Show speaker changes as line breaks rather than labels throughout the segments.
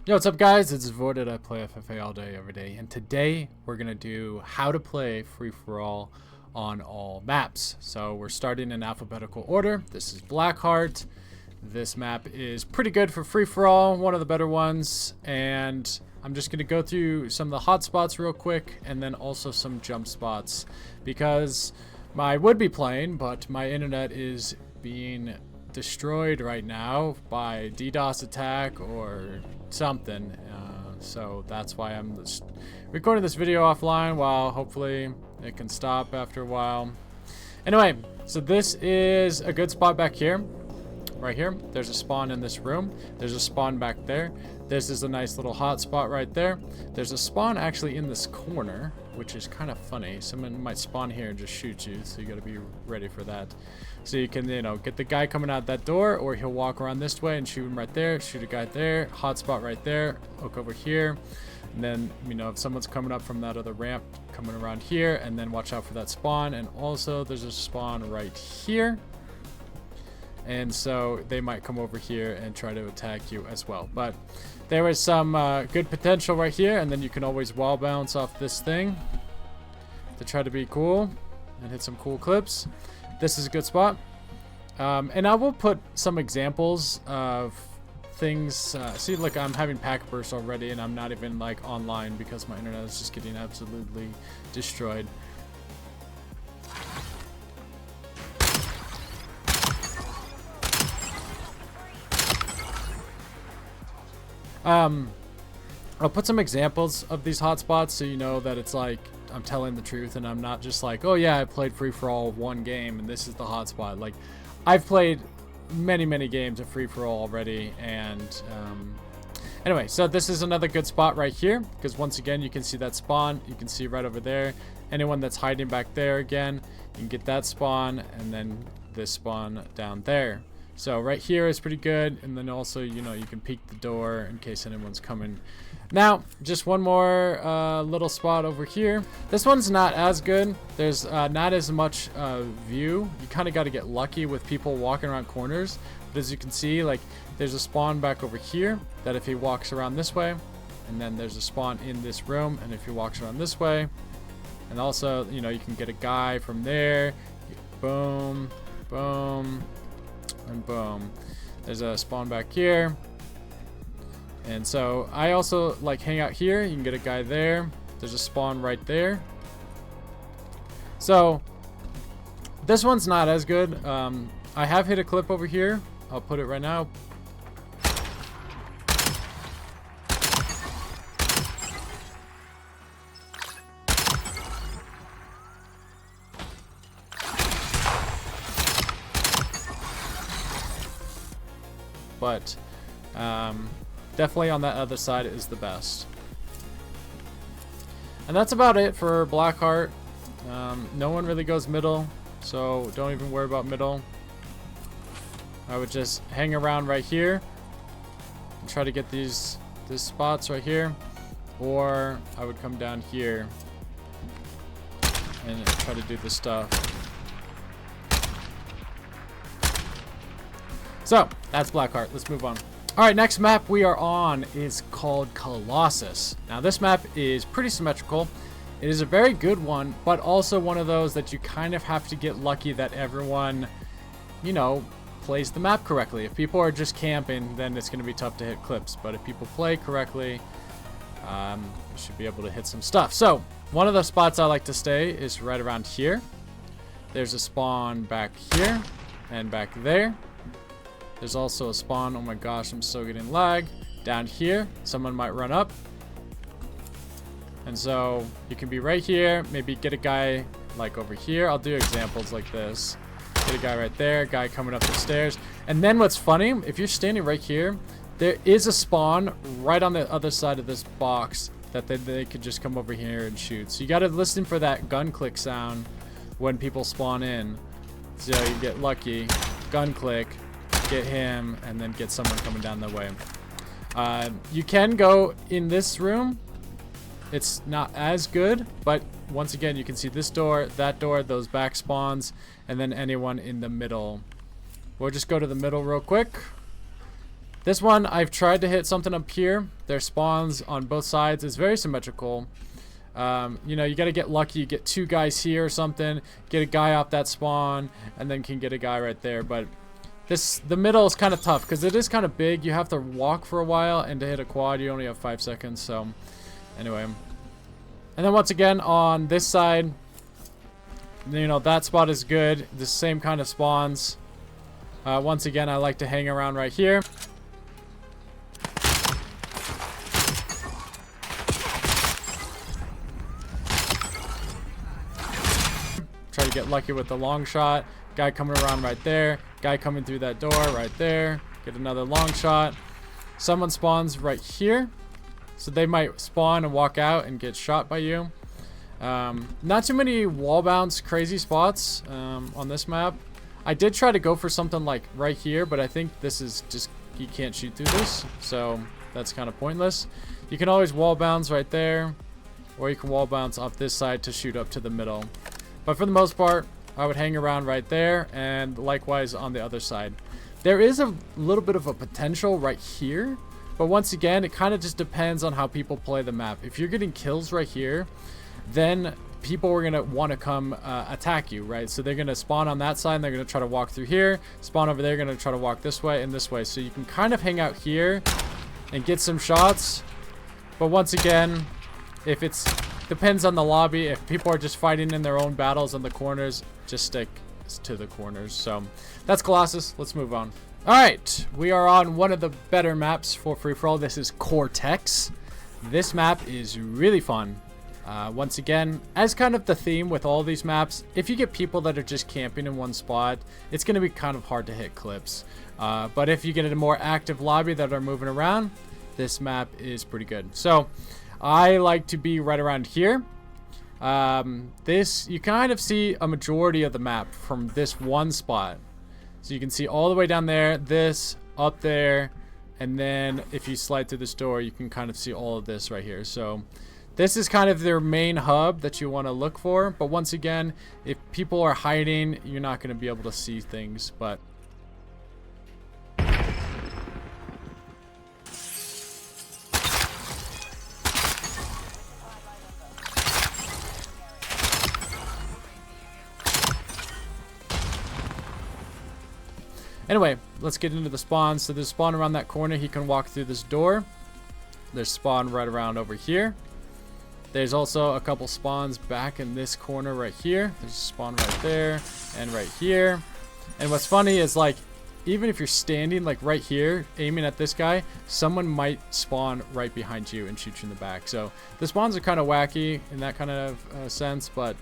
Yo, what's up guys? It's Vorted. I play FFA all day, every day. And today we're going to do how to play free-for-all on all maps. So we're starting in alphabetical order. This is Blackheart. This map is pretty good for free-for-all, one of the better ones. And I'm just going to go through some of the hot spots real quick and then also some jump spots. Because I would be playing, but my internet is being destroyed right now by DDoS attack or something, so that's why I'm just recording this video offline while hopefully it can stop after a while. Anyway, so this is a good spot back here. Right here, there's a spawn in this room. There's a spawn back there. This is a nice little hot spot right there. There's a spawn actually in this corner, which is kind of funny. Someone might spawn here and just shoot you, so you got to be ready for that. So you can, get the guy coming out that door, or he'll walk around this way and shoot him right there. Shoot a guy there. Hot spot right there. Look over here. And then, if someone's coming up from that other ramp, coming around here, and then watch out for that spawn. And also, there's a spawn right here. And so they might come over here and try to attack you as well. But there was some good potential right here, and then you can always wall bounce off this thing to try to be cool and hit some cool clips. This is a good spot. And I will put some examples of things. See, look, I'm having pack bursts already, and I'm not even like online because my internet is just getting absolutely destroyed. I'll put some examples of these hotspots so you know that it's like I'm telling the truth and I'm not just like, oh yeah, I played free-for-all one game and this is the hotspot. Like, I've played many games of free-for-all already, and anyway, so this is another good spot right here because once again you can see that spawn. You can see right over there. Anyone that's hiding back there, again, you can get that spawn and then this spawn down there. So right here is pretty good, and then also, you can peek the door in case anyone's coming. Now, just one more little spot over here. This one's not as good. There's not as much view. You kind of got to get lucky with people walking around corners. But as you can see, like, there's a spawn back over here that if he walks around this way, and then there's a spawn in this room, and if he walks around this way, and also, you can get a guy from there. Boom, boom. And boom, there's a spawn back here. And so I also like hang out here. You can get a guy there. There's a spawn right there. So this one's not as good. I have hit a clip over here. I'll put it right now. But definitely on that other side is the best. And that's about it for Blackheart. No one really goes middle, so don't even worry about middle. I would just hang around right here and try to get these spots right here, or I would come down here and try to do this stuff. So that's Blackheart. Let's move on. All right, next map we are on is called Colossus. Now this map is pretty symmetrical. It is a very good one, but also one of those that you kind of have to get lucky that everyone, plays the map correctly. If people are just camping, then it's going to be tough to hit clips. But if people play correctly, you should be able to hit some stuff. So one of the spots I like to stay is right around here. There's a spawn back here and back there. There's also a spawn, oh my gosh, I'm still getting lag, down here. Someone might run up. And so you can be right here, maybe get a guy like over here. I'll do examples like this. Get a guy right there, guy coming up the stairs. And then what's funny, if you're standing right here, there is a spawn right on the other side of this box that they could just come over here and shoot. So you gotta listen for that gun click sound when people spawn in. So you get lucky, gun click, get him, and then get someone coming down the way. You can go in this room. It's not as good, but once again, you can see this door, that door, those back spawns, and then anyone in the middle. We'll just go to the middle real quick. This one, I've tried to hit something up here. Their spawns on both sides is very symmetrical. You know, you got to get lucky. You get 2 guys here or something, get a guy off that spawn, and then can get a guy right there. But the middle is kind of tough because it is kind of big. You have to walk for a while, and to hit a quad, you only have 5 seconds. So, anyway. And then once again, on this side, you know, that spot is good. The same kind of spawns. Once again, I like to hang around right here. Try to get lucky with the long shot. Guy coming around right there. Guy coming through that door right there. Get another long shot. Someone spawns right here. So they might spawn and walk out and get shot by you. Not too many wall bounce crazy spots on this map. I did try to go for something like right here, but I think this is just, you can't shoot through this. So that's kind of pointless. You can always wall bounce right there. Or you can wall bounce off this side to shoot up to the middle. But for the most part, I would hang around right there, and likewise on the other side. There is a little bit of a potential right here, but once again, it kind of just depends on how people play the map. If you're getting kills right here, then people are going to want to come attack you, right? So they're going to spawn on that side, and they're going to try to walk through here. Spawn over there, going to try to walk this way and this way. So you can kind of hang out here and get some shots. But once again, if it's... depends on the lobby. If people are just fighting in their own battles in the corners, just stick to the corners. So that's Colossus. Let's move on. All right, we are on one of the better maps for free-for-all. This is Cortex. This map is really fun. Once again, as kind of the theme with all these maps, if you get people that are just camping in one spot, it's going to be kind of hard to hit clips. But if you get a more active lobby that are moving around, this map is pretty good. So I like to be right around here. You kind of see a majority of the map from this one spot. So you can see all the way down there, this, up there, and then if you slide through this door, you can kind of see all of this right here. So this is kind of their main hub that you want to look for. But once again, if people are hiding, you're not going to be able to see things. But anyway, let's get into the spawn. So there's spawn around that corner. He can walk through this door. There's spawn right around over here. There's also a couple spawns back in this corner right here. There's a spawn right there and right here. And what's funny is, like, even if you're standing like right here aiming at this guy, someone might spawn right behind you and shoot you in the back. So the spawns are kind of wacky in that kind of sense, but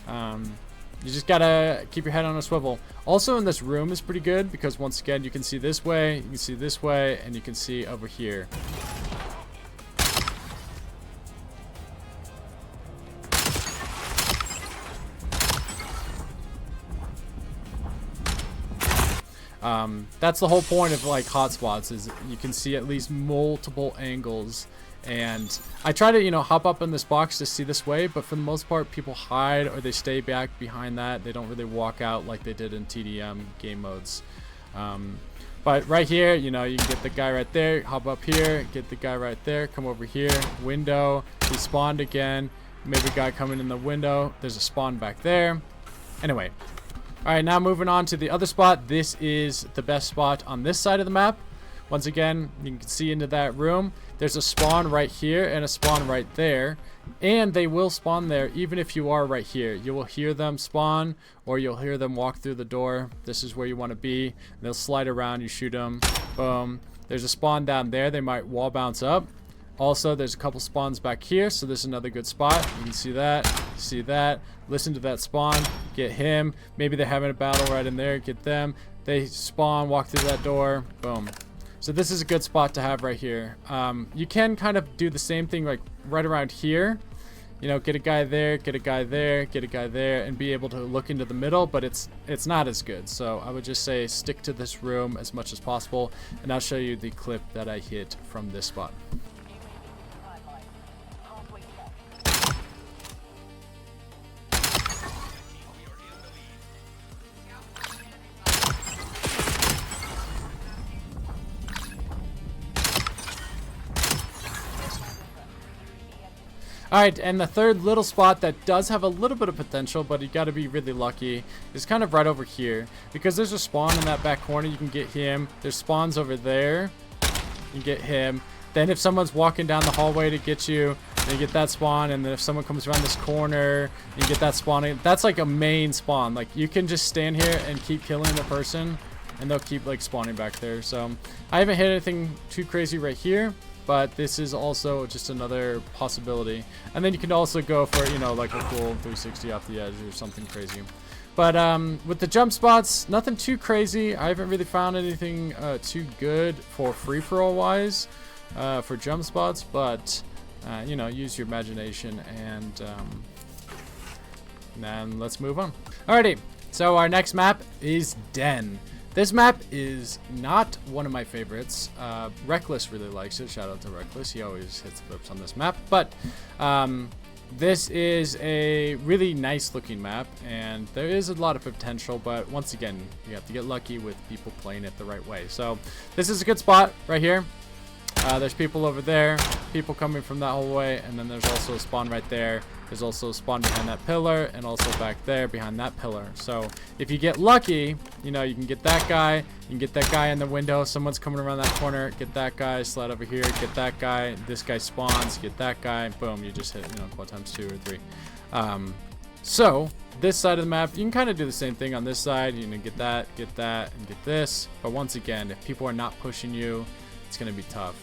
you just gotta keep your head on a swivel. Also in this room is pretty good because once again you can see this way, you can see this way, and you can see over here. That's the whole point of like hotspots, is you can see at least multiple angles. And I try to, you know, hop up in this box to see this way, but for the most part, people hide or they stay back behind that. They don't really walk out like they did in TDM game modes. But right here, you know, you can get the guy right there, hop up here, get the guy right there, come over here, window, he spawned again, maybe a guy coming in the window, there's a spawn back there. Anyway, all right, now moving on to the other spot. This is the best spot on this side of the map. Once again, you can see into that room. There's a spawn right here and a spawn right there. And they will spawn there even if you are right here. You will hear them spawn or you'll hear them walk through the door. This is where you want to be. They'll slide around, you shoot them. Boom. There's a spawn down there. They might wall bounce up. Also, there's a couple spawns back here, so this is another good spot. You can see that, listen to that spawn, get him. Maybe they're having a battle right in there, get them. They spawn, walk through that door, boom. So this is a good spot to have right here. You can kind of do the same thing like right around here. You know, get a guy there, get a guy there, get a guy there, and be able to look into the middle, but it's not as good. So I would just say stick to this room as much as possible, and I'll show you the clip that I hit from this spot. Alright, and the third little spot that does have a little bit of potential, but you got to be really lucky, is kind of right over here. Because there's a spawn in that back corner, you can get him. There's spawns over there, you get him. Then if someone's walking down the hallway to get you, then you get that spawn. And then if someone comes around this corner, you get that spawn. That's like a main spawn. Like, you can just stand here and keep killing the person, and they'll keep like spawning back there. So I haven't hit anything too crazy right here, but this is also just another possibility. And then you can also go for, you know, like a cool 360 off the edge or something crazy. But with the jump spots, nothing too crazy. I haven't really found anything too good for free-for-all wise for jump spots, but you know, use your imagination, and then let's move on. Alrighty, so our next map is Den. This map is not one of my favorites. Reckless really likes it. Shout out to Reckless. He always hits flips on this map. But this is a really nice looking map, and there is a lot of potential, but once again, you have to get lucky with people playing it the right way. So this is a good spot right here. There's people over there, people coming from that whole way, and then there's also a spawn right there. There's also a spawn behind that pillar, and also back there behind that pillar. So if you get lucky, you know, you can get that guy, you can get that guy in the window, someone's coming around that corner, get that guy, slide over here, get that guy, this guy spawns, get that guy, boom, you just hit, you know, quad times 2 or 3. So this side of the map, you can kind of do the same thing on this side. You know, get that, and get this. But once again, if people are not pushing you, it's going to be tough.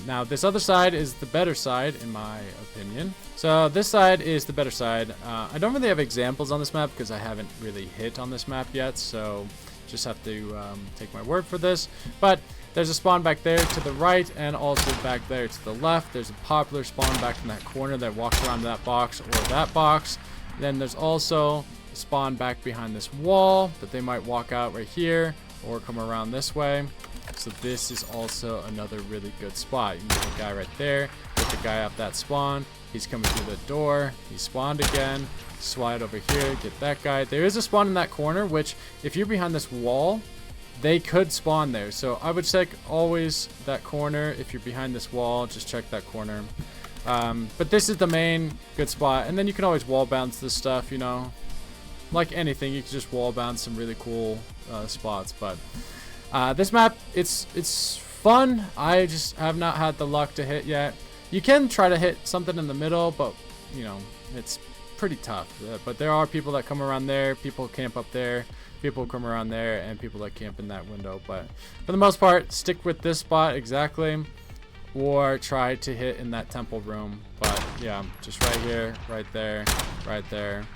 Now this other side is the better side in my opinion. So this side is the better side. I don't really have examples on this map because I haven't really hit on this map yet, so just have to take my word for this. But there's a spawn back there to the right, and also back there to the left. There's a popular spawn back in that corner that walks around that box or that box. Then there's also a spawn back behind this wall that they might walk out right here or come around this way. So this is also another really good spot. You can get a guy right there, get the guy up that spawn. He's coming through the door. He spawned again. Slide over here, get that guy. There is a spawn in that corner, which if you're behind this wall, they could spawn there. So I would check always that corner. If you're behind this wall, just check that corner. But this is the main good spot. And then you can always wall bounce this stuff, you know. Like anything, you can just wall bounce some really cool spots. But this map, it's fun. I just have not had the luck to hit yet. You can try to hit something in the middle, but you know, it's pretty tough. But there are people that come around there, people camp up there, people come around there, and people that camp in that window. But for the most part, stick with this spot exactly, or try to hit in that temple room. But yeah, just right here, right there, right there.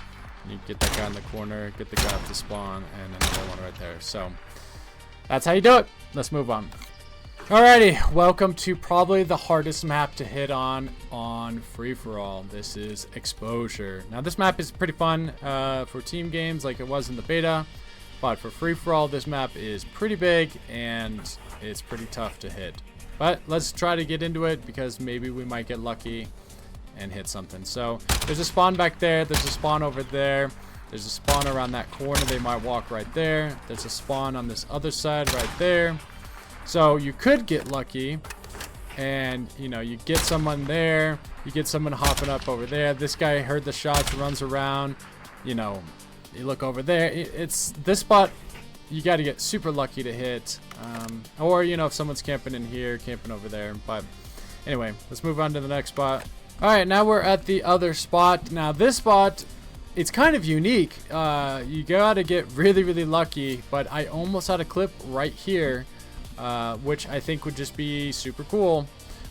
You get that guy in the corner, get the guy up to spawn, and another one right there. So that's how you do it. Let's move on. Alrighty, welcome to probably the hardest map to hit on free-for-all. This is Exposure. Now this map is pretty fun for team games like it was in the beta, but for free-for-all this map is pretty big and it's pretty tough to hit. But let's try to get into it because maybe we might get lucky and hit something. So there's a spawn back there, there's a spawn over there, there's a spawn around that corner, they might walk right there, there's a spawn on this other side right there. So you could get lucky and, you know, you get someone there, you get someone hopping up over there. This guy heard the shots, runs around, you know, you look over there. It's this spot, you got to get super lucky to hit. Or, you know, if someone's camping in here, camping over there. But anyway, let's move on to the next spot. All right, now we're at the other spot. Now this spot, it's kind of unique. You got to get really, really lucky, but I almost had a clip right here. Which I think would just be super cool.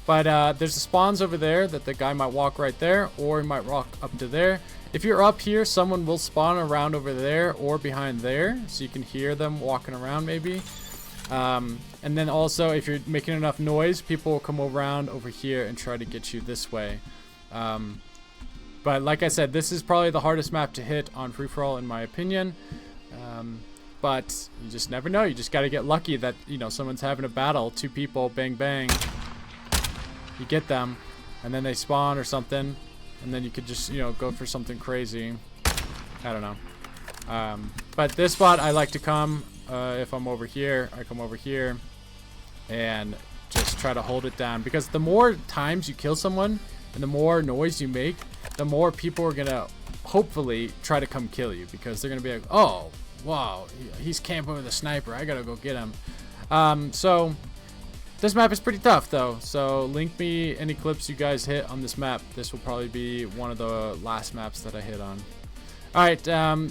But there's the spawns over there that the guy might walk right there, or he might walk up to there. If you're up here, someone will spawn around over there or behind there, so you can hear them walking around maybe. And then also, if you're making enough noise, people will come around over here and try to get you this way. But like I said, this is probably the hardest map to hit on free-for-all in my opinion. But you just never know. You just got to get lucky that, you know, someone's having a battle. Two people, bang, bang. You get them, and then they spawn or something. And then you could just, you know, go for something crazy. I don't know. But this spot, I like to come. If I'm over here, I come over here. And just try to hold it down. Because the more times you kill someone, and the more noise you make, the more people are gonna hopefully try to come kill you, because they're gonna be like, oh wow, he's camping with a sniper, I gotta go get him. So this map is pretty tough though, so link me any clips you guys hit on this map. This will probably be one of the last maps that I hit on. Alright,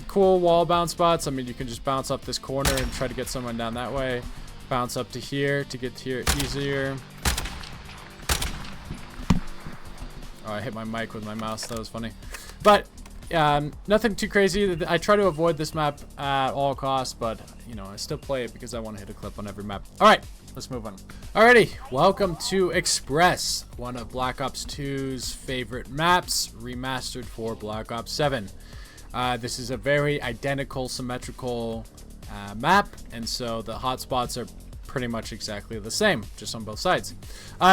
cool wall bounce spots. I mean, you can just bounce up this corner and try to get someone down that way. Bounce up to here to get to here easier. Oh, I hit my mic with my mouse. That was funny. But nothing too crazy. I try to avoid this map at all costs, but you know, I still play it because I want to hit a clip on every map. All right, let's move on. Alrighty, welcome to Express, one of Black Ops 2's favorite maps, remastered for Black Ops 7. This is a very identical, symmetrical map, and so the hotspots are pretty much exactly the same, just on both sides.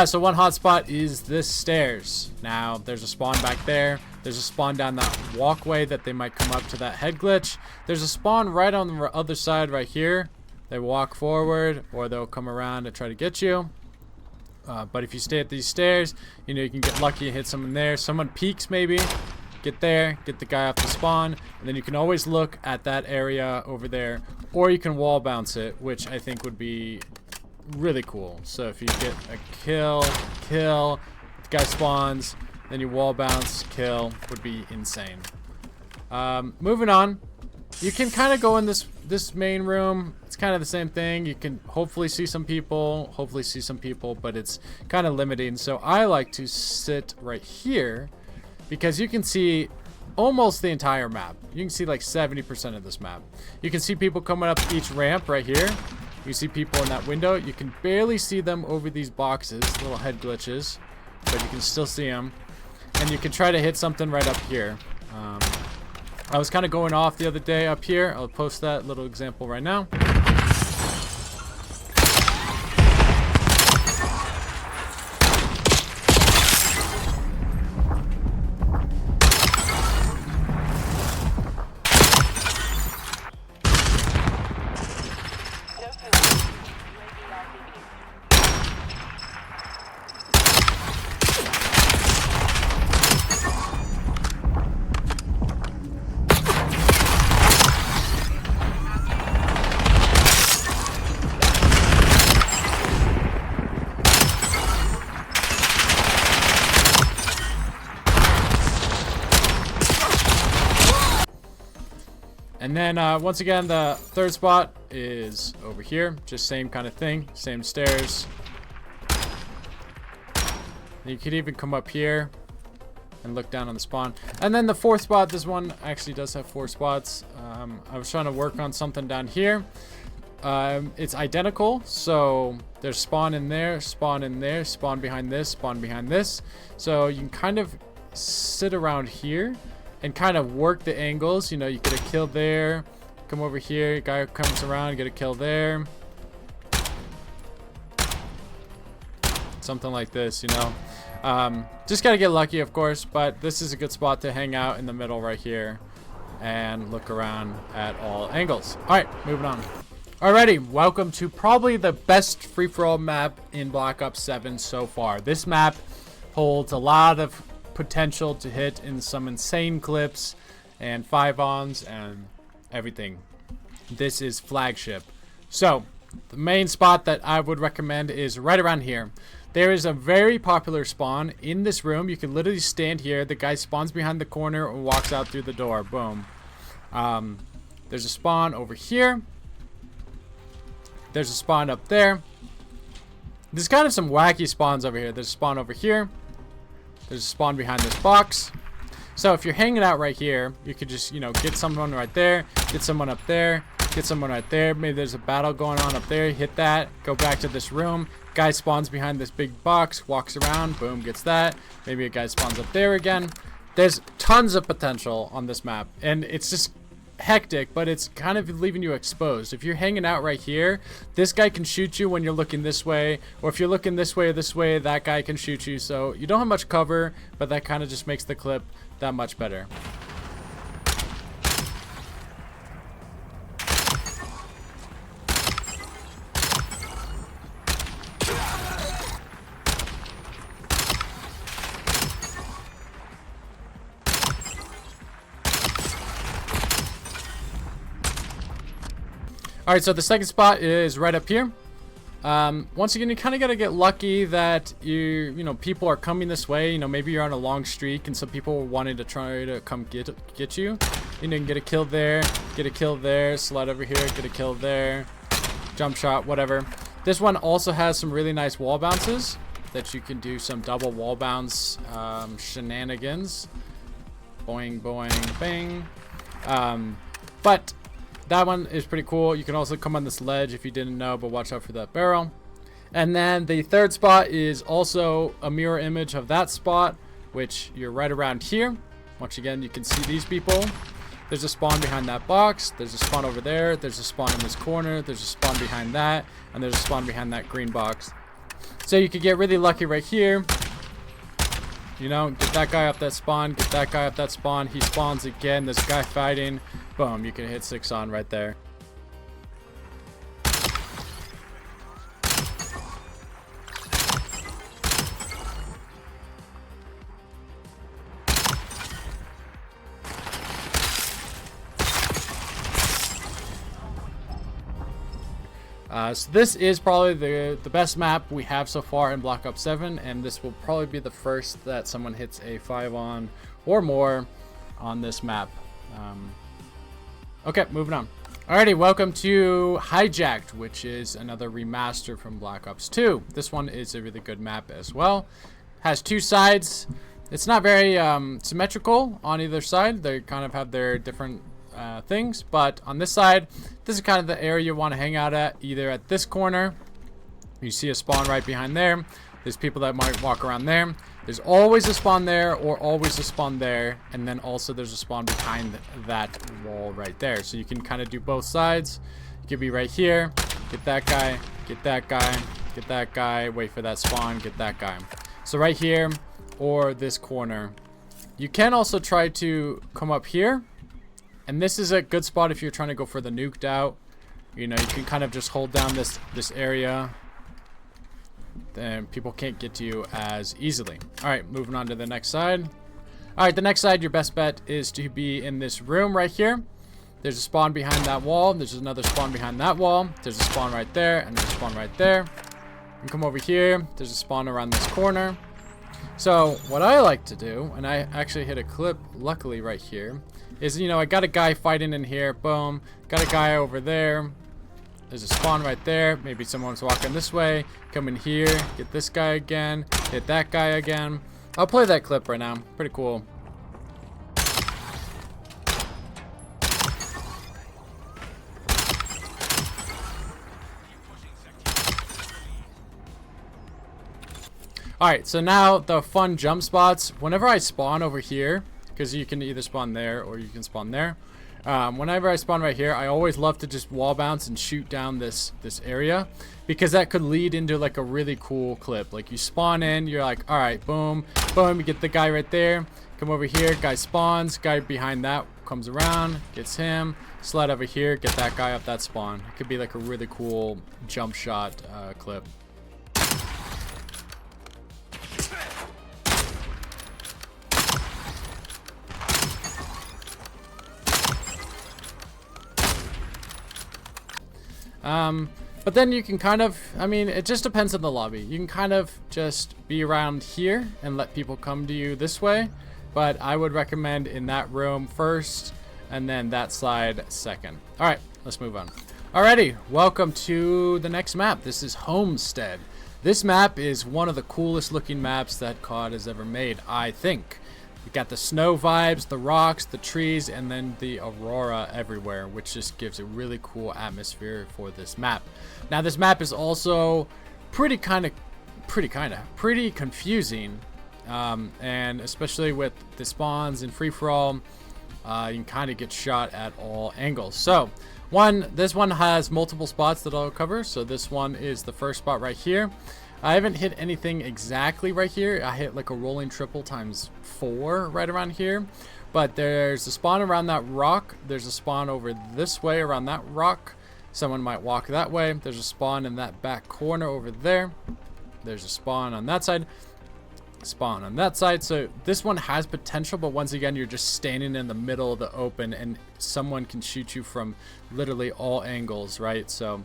So one hotspot is this stairs. Now, there's a spawn back there. There's a spawn down that walkway that they might come up to that head glitch. There's a spawn right on the other side right here. They walk forward, or they'll come around and try to get you. But if you stay at these stairs, you know, you can get lucky and hit someone there. Someone peeks maybe. Get there, get the guy off the spawn, and then you can always look at that area over there, or you can wall bounce it, which I think would be really cool. So if you get a kill, the guy spawns, then you wall bounce, kill, would be insane. Moving on, you can kind of go in this main room. It's kind of the same thing. You can hopefully see some people, but it's kind of limiting. So I like to sit right here, because you can see almost the entire map. You can see like 70% of this map. You can see people coming up each ramp right here. You see people in that window. You can barely see them over these boxes, little head glitches, but you can still see them. And you can try to hit something right up here. I was kind of going off the other day up here. I'll post that little example right now. And then once again, the third spot is over here. Just same kind of thing, same stairs. You could even come up here and look down on the spawn. And then the fourth spot, this one actually does have 4 spots. I was trying to work on something down here. It's identical, so there's spawn in there, spawn in there, spawn behind this, spawn behind this. So you can kind of sit around here and kind of work the angles. You know, you get a kill there, come over here, guy comes around, get a kill there. Something like this, you know. Just gotta get lucky, of course, but this is a good spot to hang out in the middle right here and look around at all angles. All right, moving on. Alrighty, welcome to probably the best free-for-all map in Black Ops 7 so far. This map holds a lot of potential to hit in some insane clips and 5-ons and everything. This is Flagship. So the main spot that I would recommend is right around here. There is a very popular spawn in this room. You can literally stand here. The guy spawns behind the corner and walks out through the door. Boom. There's a spawn over here. There's a spawn up there. There's kind of some wacky spawns over here. There's a spawn over here. There's a spawn behind this box. So if you're hanging out right here, you could just, you know, get someone right there, get someone up there, get someone right there. Maybe there's a battle going on up there. Hit that. Go back to this room. Guy spawns behind this big box, walks around, boom, gets that. Maybe a guy spawns up there again. There's tons of potential on this map, and it's just hectic, but it's kind of leaving you exposed. If you're hanging out right here, this guy can shoot you when you're looking this way, or if you're looking this way or this way, that guy can shoot you. So you don't have much cover, but that kind of just makes the clip that much better. All right, so the second spot is right up here. Once again, you kind of got to get lucky that you know, people are coming this way. You know, maybe you're on a long streak and some people wanted to try to come get you. You know, you can get a kill there, slide over here, get a kill there, jump shot, whatever. This one also has some really nice wall bounces that you can do some double wall bounce shenanigans. Boing, boing, bang. But that one is pretty cool. You can also come on this ledge if you didn't know, but watch out for that barrel. And then the third spot is also a mirror image of that spot, which you're right around here. Once again, you can see these people. There's a spawn behind that box. There's a spawn over there. There's a spawn in this corner. There's a spawn behind that. And there's a spawn behind that green box. So you could get really lucky right here. You know, get that guy up that spawn. Get that guy up that spawn. He spawns again. This guy fighting. Boom. You can hit 6 on right there. So this is probably the best map we have so far in Black Ops 7, and this will probably be the first that someone hits a 5 on or more on this map. Okay, moving on. Alrighty, welcome to Hijacked, which is another remaster from Black Ops 2. This one is a really good map as well. Has 2 sides. It's not very symmetrical on either side. They kind of have their different things, but on this side, this is kind of the area you want to hang out at. Either at this corner, you see a spawn right behind there. There's people that might walk around there. There's always a spawn there or always a spawn there, and then also there's a spawn behind that wall right there. So you can kind of do both sides. You could be right here, get that guy, get that guy, get that guy, wait for that spawn, get that guy. So right here or this corner. You can also try to come up here. And this is a good spot if you're trying to go for the nuked out. You know, you can kind of just hold down this area. Then people can't get to you as easily. Alright, moving on to the next side. Alright, the next side, your best bet is to be in this room right here. There's a spawn behind that wall. There's another spawn behind that wall. There's a spawn right there, and there's a spawn right there. You can come over here. There's a spawn around this corner. So, what I like to do, and I actually hit a clip, luckily, right here, is, you know, I got a guy fighting in here. Boom. Got a guy over there. There's a spawn right there. Maybe someone's walking this way. Come in here. Get this guy again. Hit that guy again. I'll play that clip right now. Pretty cool. Alright, so now the fun jump spots. Whenever I spawn over here, because you can either spawn there or you can spawn there. Whenever I spawn right here, I always love to just wall bounce and shoot down this area, because that could lead into like a really cool clip. Like you spawn in, you're like, all right, boom, boom, you get the guy right there. Come over here, guy spawns, guy behind that comes around, gets him, slide over here, get that guy up that spawn. It could be like a really cool jump shot clip. But then you can kind of, I mean, it just depends on the lobby. You can kind of just be around here and let people come to you this way. But I would recommend in that room first and then that side second. All right, let's move on. Alrighty, welcome to the next map. This is Homestead. This map is one of the coolest looking maps that COD has ever made, I think. You got the snow vibes, the rocks, the trees, and then the aurora everywhere, which just gives a really cool atmosphere for this map. Now, this map is also pretty confusing, and especially with the spawns and free-for-all, you can kind of get shot at all angles. So, this one has multiple spots that I'll cover. So this one is the first spot right here. I haven't hit anything exactly right here. I hit like a rolling triple times 4 right around here. But there's a spawn around that rock. There's a spawn over this way around that rock. Someone might walk that way. There's a spawn in that back corner over there. There's a spawn on that side. spawn on that side. So this one has potential, but once again, you're just standing in the middle of the open and someone can shoot you from literally all angles, right? So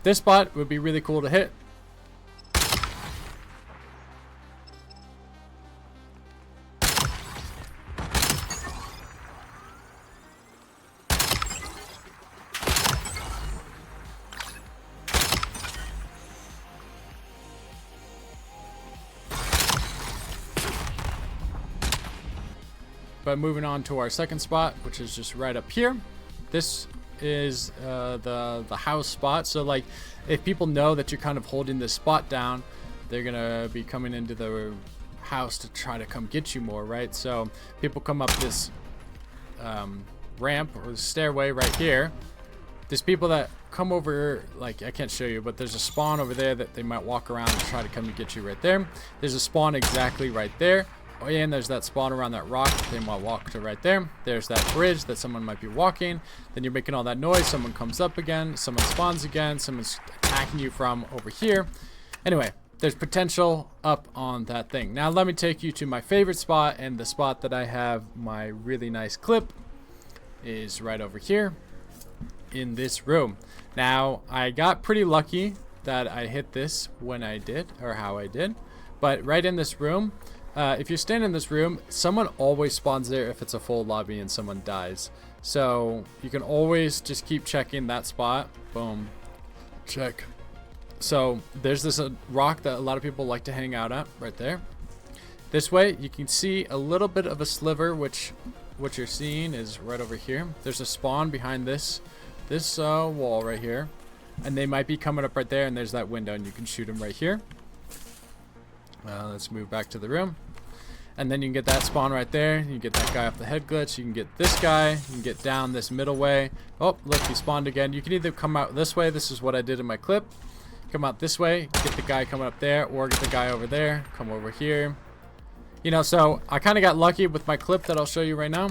this spot would be really cool to hit. But moving on to our second spot, which is just right up here. This is the house spot. So like, if people know that you're kind of holding this spot down, they're gonna be coming into the house to try to come get you more, right? So people come up this ramp or stairway right here. There's people that come over, like I can't show you, but there's a spawn over there that they might walk around and try to come and get you right there. There's a spawn exactly right there. Oh yeah, and there's that spawn around that rock that they might walk to right there. There's that bridge that someone might be walking. Then you're making all that noise. Someone comes up again. Someone spawns again. Someone's attacking you from over here. Anyway, there's potential up on that thing. Now let me take you to my favorite spot, and the spot that I have my really nice clip is right over here in this room. Now I got pretty lucky that I hit this when I did, or how I did. But right in this room, if you stand in this room, someone always spawns there if it's a full lobby and someone dies. So you can always just keep checking that spot. Boom. Check. So there's this rock that a lot of people like to hang out at right there. This way you can see a little bit of a sliver, which what you're seeing is right over here. There's a spawn behind this wall right here. And they might be coming up right there, and there's that window, and you can shoot them right here. Let's move back to the room. And then you can get that spawn right there. You can get that guy off the head glitch. You can get this guy. You can get down this middle way. Oh, look, he spawned again. You can either come out this way. This is what I did in my clip. Come out this way. Get the guy coming up there, or get the guy over there. Come over here. You know, so I kind of got lucky with my clip that I'll show you right now.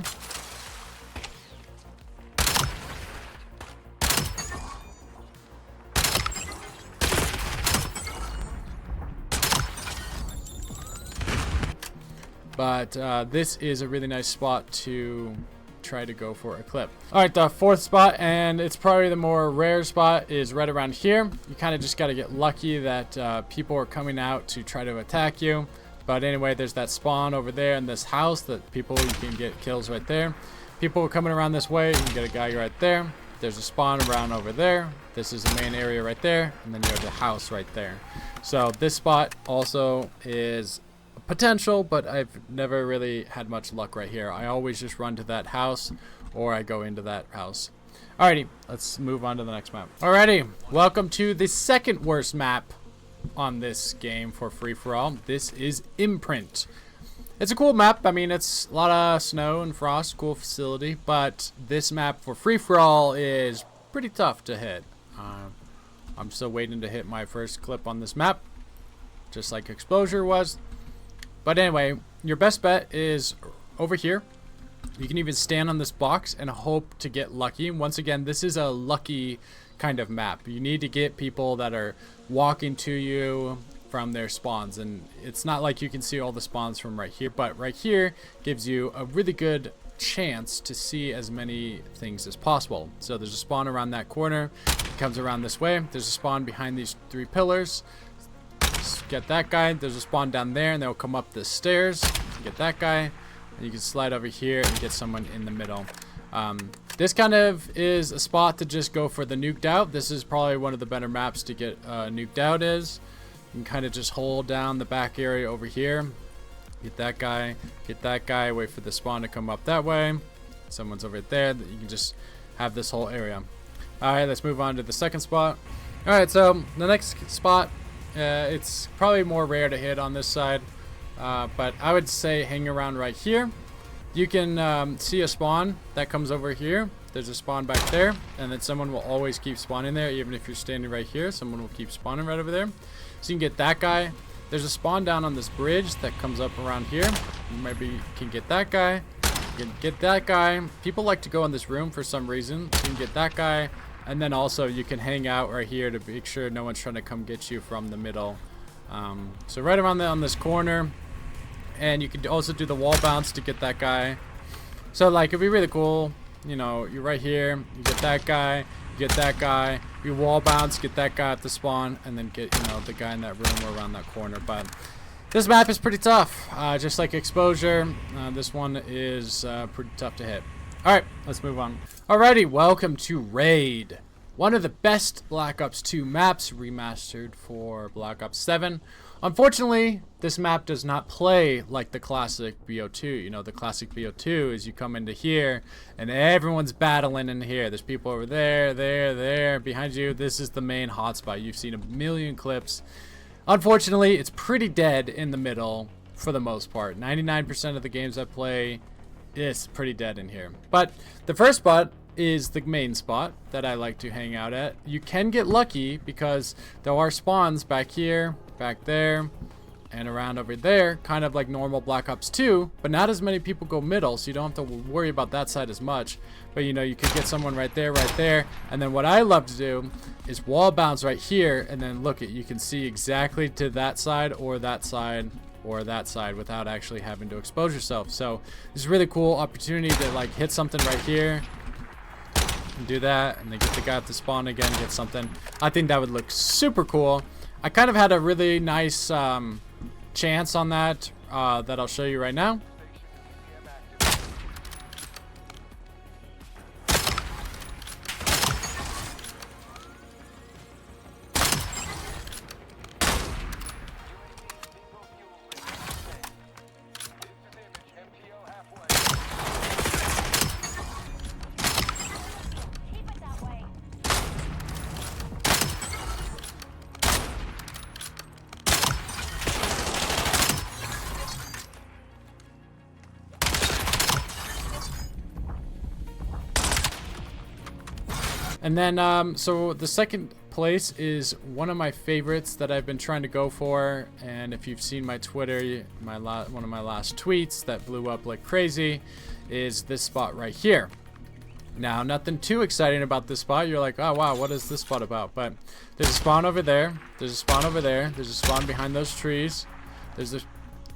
But this is a really nice spot to try to go for a clip. All right, the fourth spot, and it's probably the more rare spot, is right around here. You kind of just got to get lucky that people are coming out to try to attack you. But anyway, there's that spawn over there in this house that people, you can get kills right there. People are coming around this way. You can get a guy right there. There's a spawn around over there. This is the main area right there. And then you have the house right there. So this spot also is potential, but I've never really had much luck right here. I always just run to that house, or I go into that house. Alrighty, let's move on to the next map. Alrighty, welcome to the second worst map on this game for free-for-all. This is Imprint. It's a cool map. I mean, it's a lot of snow and frost, cool facility, but this map for free-for-all is pretty tough to hit. I'm still waiting to hit my first clip on this map, just like Exposure was. But anyway, your best bet is over here. You can even stand on this box and hope to get lucky. Once again, this is a lucky kind of map. You need to get people that are walking to you from their spawns. And it's not like you can see all the spawns from right here. But right here gives you a really good chance to see as many things as possible. So there's a spawn around that corner. It comes around this way. There's a spawn behind these 3 pillars. Get that guy. There's a spawn down there, and they'll come up the stairs. Get that guy, and you can slide over here and get someone in the middle. This kind of is a spot to just go for the nuked out. This is probably one of the better maps to get nuked out. Is you can kind of just hold down the back area over here. Get that guy. Wait for the spawn to come up that way. Someone's over there. You can just have this whole area. All right, let's move on to the second spot. All right, so the next spot. It's probably more rare to hit on this side, but I would say hang around right here. You can see a spawn that comes over here. There's a spawn back there, and then someone will always keep spawning there. Even if you're standing right here, someone will keep spawning right over there. So you can get that guy. There's a spawn down on this bridge that comes up around here. Maybe you can get that guy. You can get that guy. People like to go in this room for some reason. So you can get that guy. And then also you can hang out right here to make sure no one's trying to come get you from the middle So right around on this corner, and you can also do the wall bounce to get that guy. So like it'd be really cool, you know, you're right here, you get that guy, you get that guy, you wall bounce, get that guy at the spawn, and then get, you know, the guy in that room or around that corner. But this map is pretty tough, just like Exposure. This one is pretty tough to hit. Alright, let's move on. Alrighty, welcome to Raid. One of the best Black Ops 2 maps remastered for Black Ops 7. Unfortunately, this map does not play like the classic BO2. You know, the classic BO2 is you come into here and everyone's battling in here. There's people over there, there, behind you. This is the main hotspot. You've seen a million clips. Unfortunately, it's pretty dead in the middle for the most part. 99% of the games I play is pretty dead in here. But the first spot is the main spot that I like to hang out at. You can get lucky because there are spawns back here, back there, and around over there, kind of like normal Black Ops 2, but not as many people go middle, so you don't have to worry about that side as much. But you know, you could get someone right there, and then what I love to do is wall bounce right here, and then look at, you can see exactly to that side or that side or that side without actually having to expose yourself. So it's a really cool opportunity to like hit something right here and do that, and then get the guy at the spawn again, get something. I think that would look super cool. I kind of had a really nice chance on that that I'll show you right now. And then, so the second place is one of my favorites that I've been trying to go for. And if you've seen my Twitter, one of my last tweets that blew up like crazy is this spot right here. Now, nothing too exciting about this spot. You're like, oh wow, what is this spot about? But there's a spawn over there. There's a spawn over there. There's a spawn behind those trees. There's a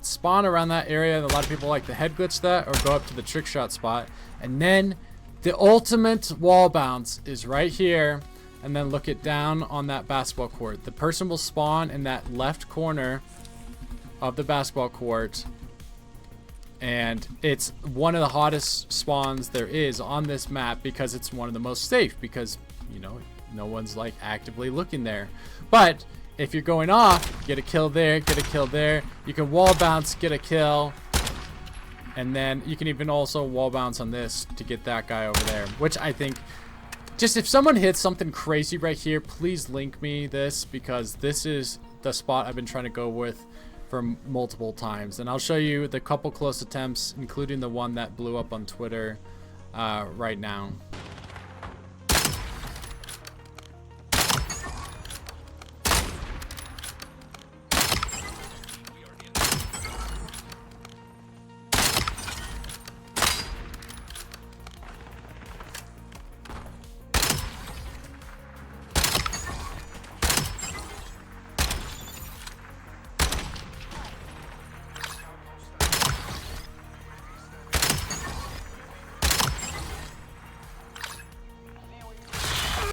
spawn around that area. And a lot of people like to head glitch that or go up to the trick shot spot. And then the ultimate wall bounce is right here, and then look it down on that basketball court. The person will spawn in that left corner of the basketball court, and it's one of the hottest spawns there is on this map because it's one of the most safe, because you know, no one's like actively looking there. But if you're going off, get a kill there, get a kill there, you can wall bounce, get a kill. And then you can even also wall bounce on this to get that guy over there, which I think, just if someone hits something crazy right here, please link me this, because this is the spot I've been trying to go with for multiple times. And I'll show you the couple close attempts, including the one that blew up on Twitter right now.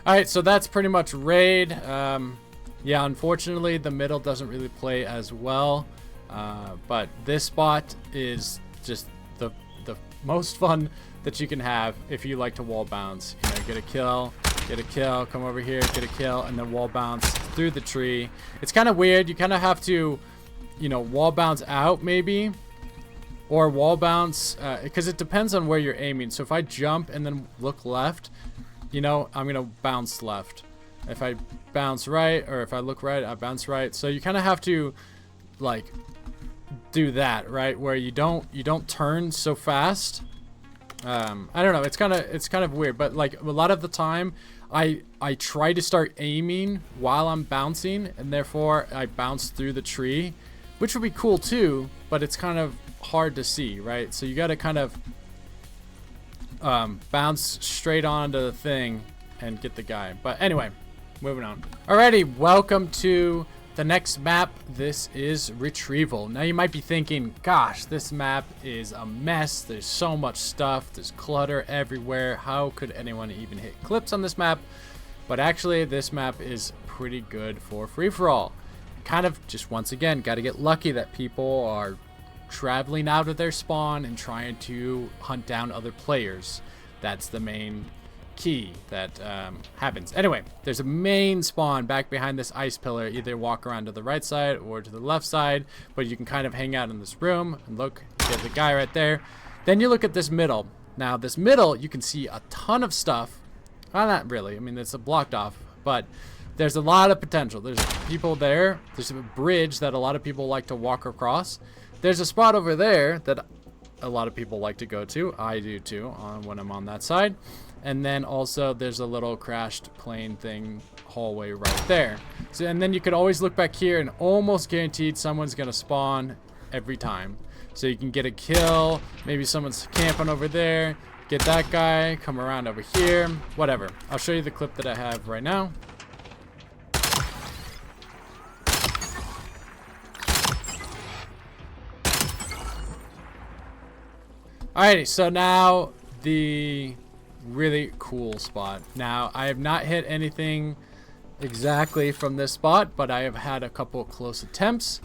Alright, so that's pretty much Raid. Yeah, unfortunately, the middle doesn't really play as well. But this spot is just the most fun that you can have if you like to wall bounce. You know, get a kill, come over here, get a kill, and then wall bounce through the tree. It's kind of weird. You kind of have to, you know, wall bounce out maybe, or wall bounce, because it depends on where you're aiming. So if I jump and then look left, you know, I'm gonna bounce left. If I bounce right, or if I look right, I bounce right. So you kind of have to like do that, right, where you don't turn so fast. I don't know, it's kind of weird, but like a lot of the time I try to start aiming while I'm bouncing, and therefore I bounce through the tree, which would be cool too, but it's kind of hard to see, right? So you got to kind of bounce straight onto the thing and get the guy. But anyway, moving on. Alrighty, welcome to the next map, this is Retrieval. Now you might be thinking, gosh, this map is a mess. There's so much stuff. There's clutter everywhere. How could anyone even hit clips on this map? But actually, this map is pretty good for free-for-all. Kind of just, once again, got to get lucky that people are traveling out of their spawn and trying to hunt down other players. That's the main key that happens. Anyway, there's a main spawn back behind this ice pillar. Either walk around to the right side or to the left side, but you can kind of hang out in this room and look, there's the guy right there. Then you look at this middle. Now this middle, you can see a ton of stuff. Well, not really, I mean, it's blocked off, but there's a lot of potential. There's people there. There's a bridge that a lot of people like to walk across. There's a spot over there that a lot of people like to go to. I do too, when I'm on that side. And then also there's a little crashed plane thing hallway right there. So, and then you could always look back here and almost guaranteed someone's gonna spawn every time. So you can get a kill, maybe someone's camping over there, get that guy, come around over here, whatever. I'll show you the clip that I have right now. Alrighty, so now the really cool spot. Now, I have not hit anything exactly from this spot, but I have had a couple close attempts.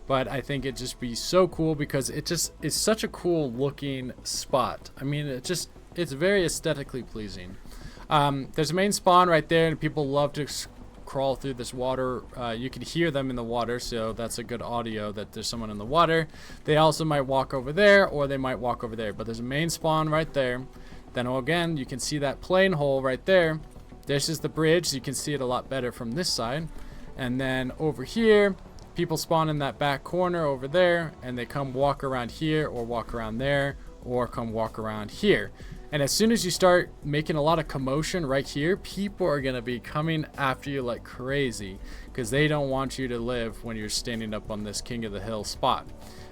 But I think it'd just be so cool because it just is such a cool looking spot. I mean, it's very aesthetically pleasing. There's a main spawn right there, and people love to crawl through this water. You can hear them in the water, so that's a good audio that there's someone in the water. They also might walk over there, or they might walk over there. But there's a main spawn right there. Then again, you can see that plane hole right there. This is the bridge. So you can see it a lot better from this side. And then over here, people spawn in that back corner over there, and they come walk around here, or walk around there, or come walk around here. And as soon as you start making a lot of commotion right here, people are going to be coming after you like crazy because they don't want you to live when you're standing up on this King of the Hill spot.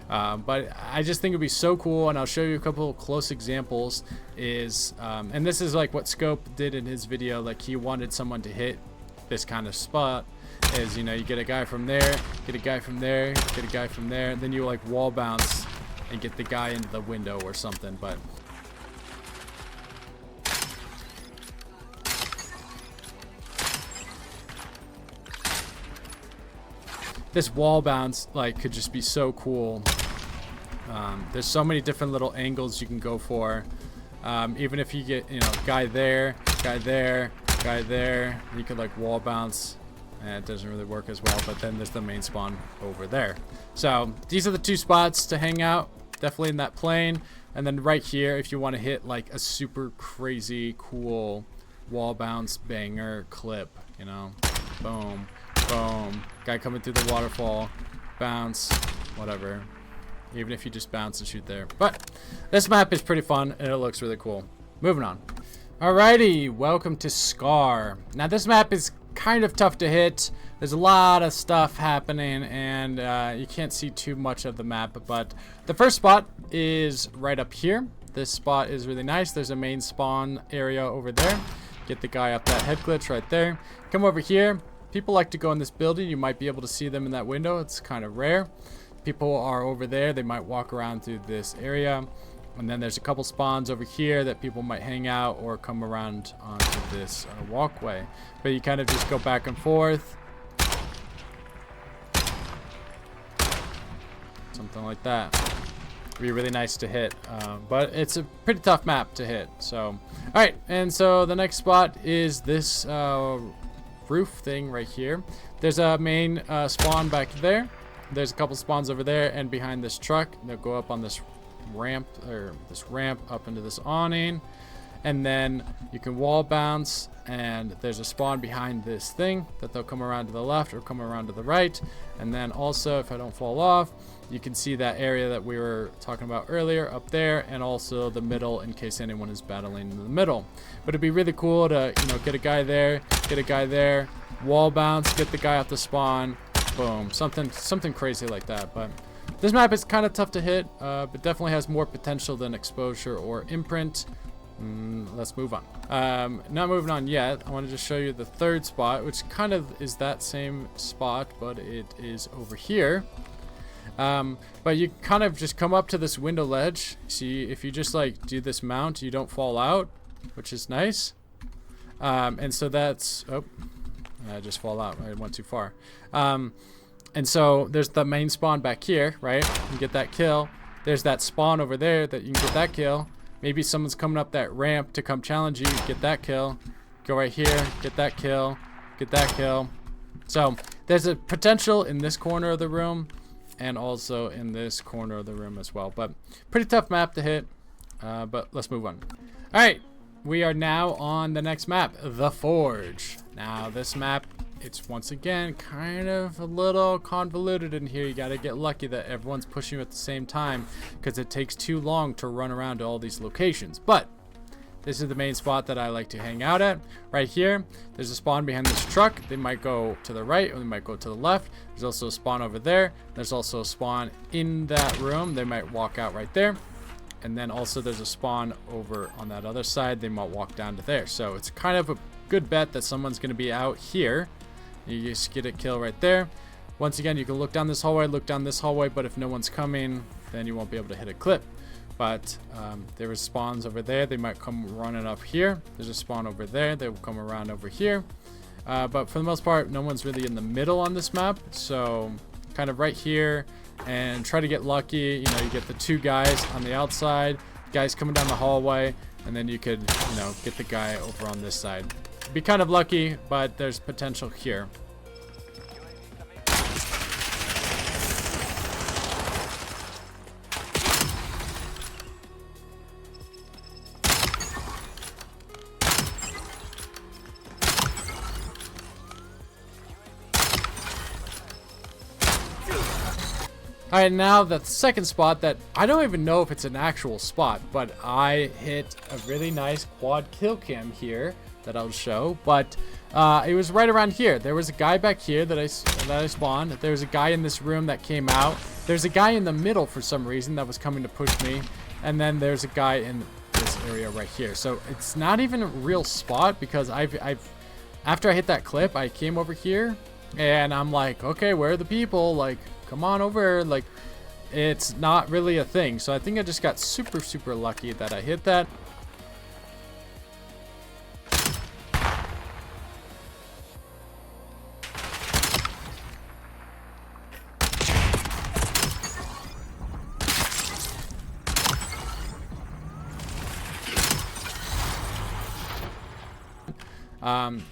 But I just think it'd be so cool, and I'll show you a couple of close examples. And this is like what Scope did in his video. Like, he wanted someone to hit this kind of spot. Is, you know, you get a guy from there, get a guy from there, get a guy from there, and then you like wall bounce and get the guy into the window or something. But this wall bounce like could just be so cool. There's so many different little angles you can go for. Even if you get, you know, guy there, guy there, guy there, you could like wall bounce, and it doesn't really work as well. But then there's the main spawn over there. So these are the two spots to hang out, definitely in that plane. And then right here, if you want to hit like a super crazy cool wall bounce banger clip, you know, boom, boom, guy coming through the waterfall, bounce, whatever. Even if you just bounce and shoot there. But this map is pretty fun, and it looks really cool. Moving on. Alrighty, welcome to Scar. Now this map is kind of tough to hit. There's a lot of stuff happening, and you can't see too much of the map. But the first spot is right up here. This spot is really nice. There's a main spawn area over there. Get the guy up that head glitch right there. Come over here. People like to go in this building. You might be able to see them in that window. It's kind of rare. People are over there. They might walk around through this area. And then there's a couple spawns over here that people might hang out or come around onto this walkway. But you kind of just go back and forth. Something like that. It'd be really nice to hit. But it's a pretty tough map to hit. So, alright. And so the next spot is this roof thing right here. There's a main spawn back there. There's a couple spawns over there, and behind this truck, they'll go up on this ramp, or this ramp up into this awning, and then you can wall bounce, and there's a spawn behind this thing that they'll come around to the left or come around to the right. And then also, if I don't fall off, you can see that area that we were talking about earlier up there, and also the middle in case anyone is battling in the middle. But it'd be really cool to, you know, get a guy there, get a guy there, wall bounce, get the guy off the spawn, boom, something crazy like that. But this map is kind of tough to hit, but definitely has more potential than Exposure or Imprint. Let's move on. Not moving on yet. I want to just show you the third spot, which kind of is that same spot, but it is over here. But you kind of just come up to this window ledge. See, if you just like do this mount, you don't fall out, which is nice. And so that's, oh, I just fall out. I went too far. And so there's the main spawn back here, right? You get that kill. There's that spawn over there that you can get that kill. Maybe someone's coming up that ramp to come challenge you, get that kill. Go right here, get that kill, get that kill. So there's a potential in this corner of the room and also in this corner of the room as well. But pretty tough map to hit, but let's move on. All right, we are now on the next map, The Forge. Now this map, it's once again kind of a little convoluted in here. You got to get lucky that everyone's pushing you at the same time because it takes too long to run around to all these locations. But this is the main spot that I like to hang out at. Right here, there's a spawn behind this truck. They might go to the right or they might go to the left. There's also a spawn over there. There's also a spawn in that room. They might walk out right there. And then also there's a spawn over on that other side. They might walk down to there. So it's kind of a good bet that someone's going to be out here. You just get a kill right there. Once again, you can look down this hallway, but if no one's coming, then you won't be able to hit a clip. But there is spawns over there. They might come running up here. There's a spawn over there. They will come around over here. But for the most part, no one's really in the middle on this map. So kind of right here and try to get lucky. You know, you get the two guys on the outside, guys coming down the hallway, and then you could, you know, get the guy over on this side. Be kind of lucky, but there's potential here. Alright, now the second spot that I don't even know if it's an actual spot, but I hit a really nice quad kill cam here that I'll show, but it was right around here. There was a guy back here that I spawned. There was a guy in this room that came out. There's a guy in the middle for some reason that was coming to push me, and then there's a guy in this area right here. So it's not even a real spot because after I hit that clip, I came over here and I'm like, okay, where are the people? Like, come on over. Like, it's not really a thing. So I think I just got super lucky that I hit that.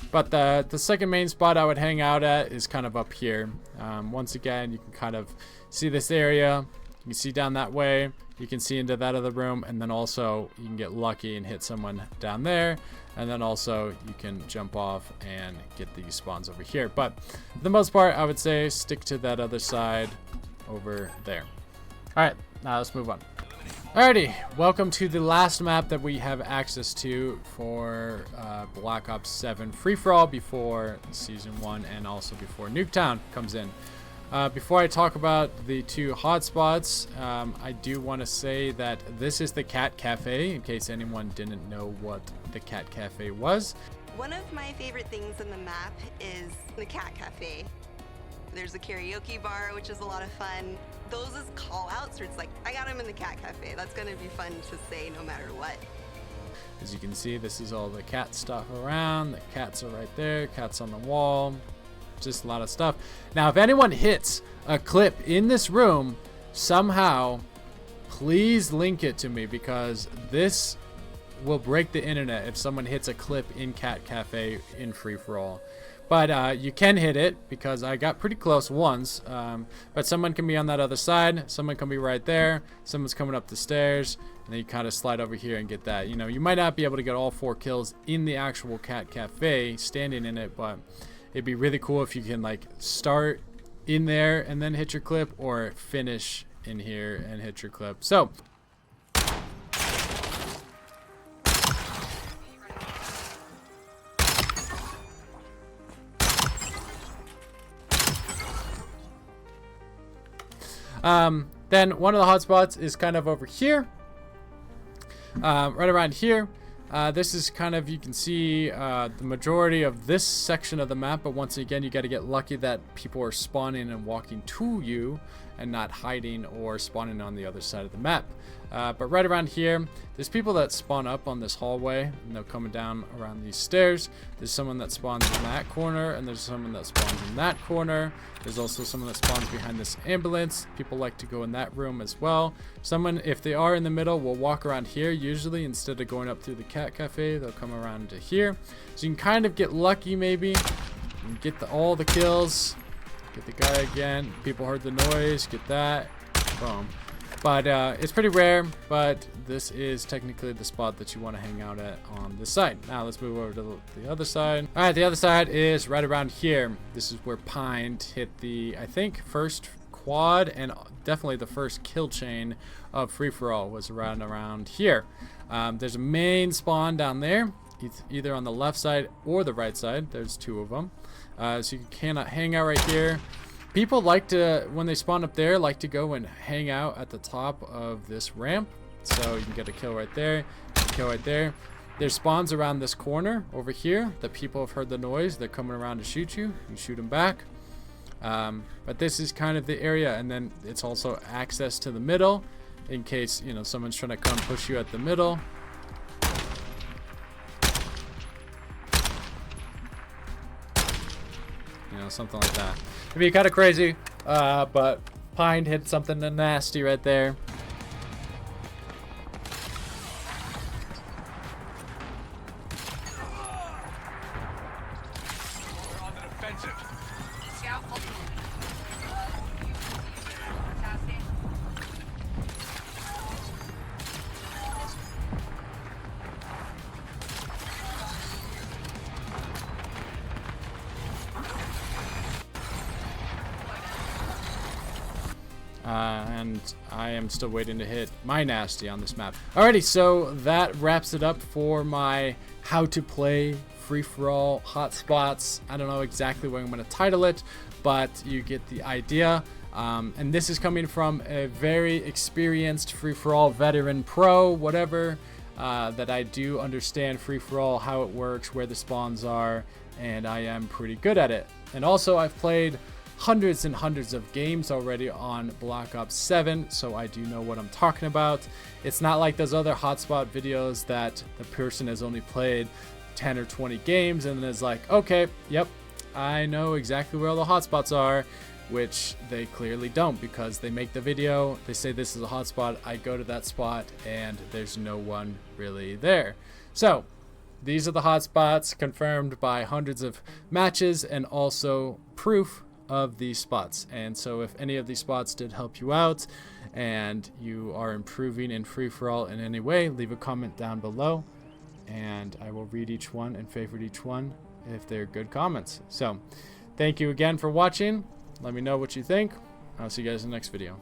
But the second main spot I would hang out at is kind of up here. Once again, you can kind of see this area. You can see down that way. You can see into that other room, and then also you can get lucky and hit someone down there. And then also you can jump off and get these spawns over here. But for the most part, I would say stick to that other side over there. All right, now let's move on. Alrighty, welcome to the last map that we have access to for Black Ops 7 free-for-all before Season 1 and also before Nuketown comes in. Before I talk about the two hotspots, I do want to say that this is the Cat Cafe, in case anyone didn't know what the Cat Cafe was.
One of my favorite things in the map is the Cat Cafe. There's a karaoke bar, which is a lot of fun. Those is call outs where it's like, I got him in the Cat Cafe. That's gonna be fun to say no matter what.
As you can see, this is all the cat stuff around. The cats are right there, cats on the wall. Just a lot of stuff. Now, if anyone hits a clip in this room, somehow, please link it to me because this will break the internet if someone hits a clip in Cat Cafe in free-for-all. But you can hit it because I got pretty close once. But someone can be on that other side. Someone can be right there. Someone's coming up the stairs. And then you kind of slide over here and get that. You know, you might not be able to get all 4 kills in the actual Cat Cafe standing in it. But it'd be really cool if you can like start in there and then hit your clip, or finish in here and hit your clip. So then one of the hotspots is kind of over here, right around here. This is kind of, you can see the majority of this section of the map, but once again, you got to get lucky that people are spawning and walking to you and not hiding or spawning on the other side of the map. But right around here, there's people that spawn up on this hallway, and they're coming down around these stairs. There's someone that spawns in that corner, and there's someone that spawns in that corner. There's also someone that spawns behind this ambulance. People like to go in that room as well. Someone, if they are in the middle, will walk around here usually. Instead of going up through the cat cafe, they'll come around to here. So you can kind of get lucky maybe and get all the kills. Get the guy again. People heard the noise. Get that. Boom. But it's pretty rare, but this is technically the spot that you want to hang out at on this side. Now let's move over to the other side. All right, the other side is right around here. This is where Pine hit the, I think, first quad and definitely the first kill chain of free-for-all was around here. There's a main spawn down there, either on the left side or the right side. There's two of them. So you cannot hang out right here. People like to, when they spawn up there, like to go and hang out at the top of this ramp. So you can get a kill right there, kill right there. There's spawns around this corner over here that people have heard the noise. They're coming around to shoot you. You shoot them back. But this is kind of the area, and then it's also access to the middle in case, you know, someone's trying to come push you at the middle. You know, something like that. It'd be kind of crazy, but Pine hit something nasty right there.
We're on the defensive.
Scout
and I am still waiting to hit my nasty on this map. Alrighty, so that wraps it up for my how to play free-for-all hotspots. I don't know exactly what I'm going to title it, but you get the idea. And this is coming from a very experienced free-for-all veteran pro, whatever, that I do understand free-for-all, how it works, where the spawns are, and I am pretty good at it. And also I've played hundreds and hundreds of games already on Black Ops 7, so I do know what I'm talking about. It's not like those other hotspot videos that the person has only played 10 or 20 games and is like, okay, yep, I know exactly where all the hotspots are, which they clearly don't, because they make the video, they say this is a hotspot, I go to that spot, and there's no one really there. So these are the hotspots confirmed by hundreds of matches and also proof of these spots. And so if any of these spots did help you out and you are improving in free-for-all in any way, leave a comment down below and I will read each one and favorite each one if they're good comments. So thank you again for watching. Let me know what you think. I'll see you guys in the next video.